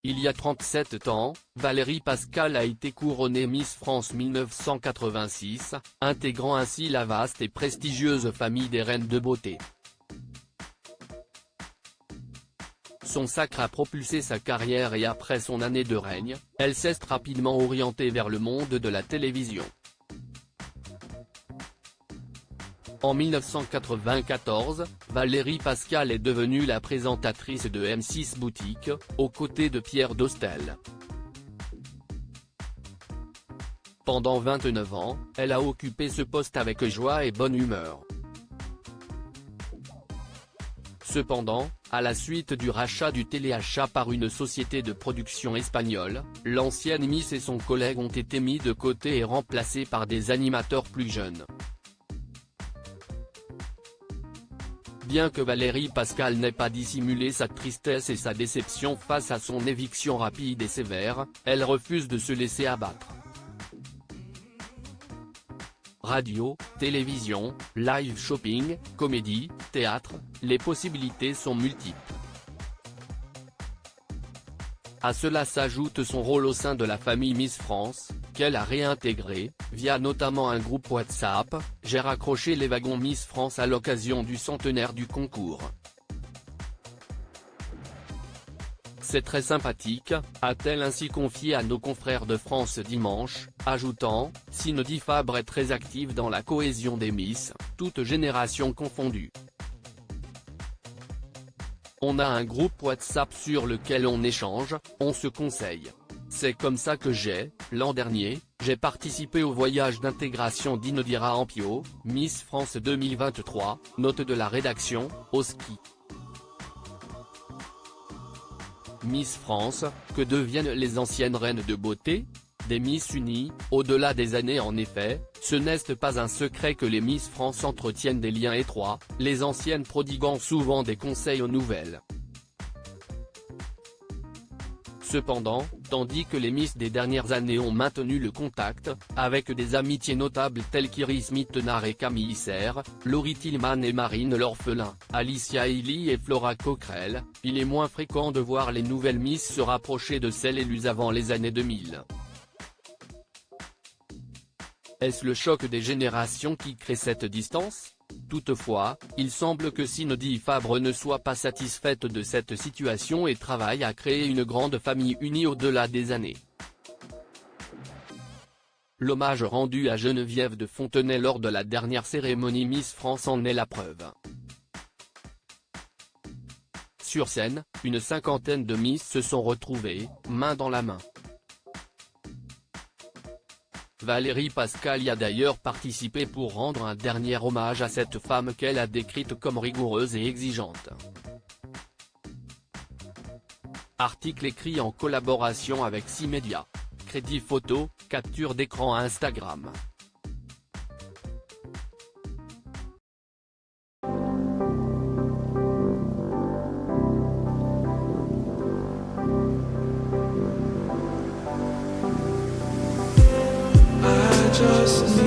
Il y a 37 ans, Valérie Pascal a été couronnée Miss France 1986, intégrant ainsi la vaste et prestigieuse famille des reines de beauté. Son sacre a propulsé sa carrière et après son année de règne, elle s'est rapidement orientée vers le monde de la télévision. En 1994, Valérie Pascal est devenue la présentatrice de M6 Boutique, aux côtés de Pierre Dostel. Pendant 29 ans, elle a occupé ce poste avec joie et bonne humeur. Cependant, à la suite du rachat du téléachat par une société de production espagnole, l'ancienne Miss et son collègue ont été mis de côté et remplacés par des animateurs plus jeunes. Bien que Valérie Pascal n'ait pas dissimulé sa tristesse et sa déception face à son éviction rapide et sévère, elle refuse de se laisser abattre. Radio, télévision, live shopping, comédie, théâtre, les possibilités sont multiples. À cela s'ajoute son rôle au sein de la famille Miss France, qu'elle a réintégré, via notamment un groupe WhatsApp. J'ai raccroché les wagons Miss France à l'occasion du centenaire du concours. C'est très sympathique, a-t-elle ainsi confié à nos confrères de France Dimanche, ajoutant, Cindy Fabre est très active dans la cohésion des Miss, toutes générations confondues. On a un groupe WhatsApp sur lequel on échange, on se conseille. C'est comme ça que l'an dernier, j'ai participé au voyage d'intégration d'Inodira Ampio, Miss France 2023, note de la rédaction, au ski. Miss France, que deviennent les anciennes reines de beauté ? Des Miss unies, au-delà des années en effet, ce n'est pas un secret que les Miss France entretiennent des liens étroits, les anciennes prodiguant souvent des conseils aux nouvelles. Cependant, tandis que les Miss des dernières années ont maintenu le contact, avec des amitiés notables telles qu'Iris Mittenard et Camille Serre, Laurie Tillman et Marine L'Orphelin, Alicia Illy et Flora Coquerel, il est moins fréquent de voir les nouvelles Miss se rapprocher de celles élues avant les années 2000. Est-ce le choc des générations qui crée cette distance ? Toutefois, il semble que Cindy Fabre ne soit pas satisfaite de cette situation et travaille à créer une grande famille unie au-delà des années. L'hommage rendu à Geneviève de Fontenay lors de la dernière cérémonie Miss France en est la preuve. Sur scène, une cinquantaine de Miss se sont retrouvées, main dans la main. Valérie Pascal y a d'ailleurs participé pour rendre un dernier hommage à cette femme qu'elle a décrite comme rigoureuse et exigeante. Article écrit en collaboration avec 6 médias. Crédit photo, capture d'écran Instagram. Just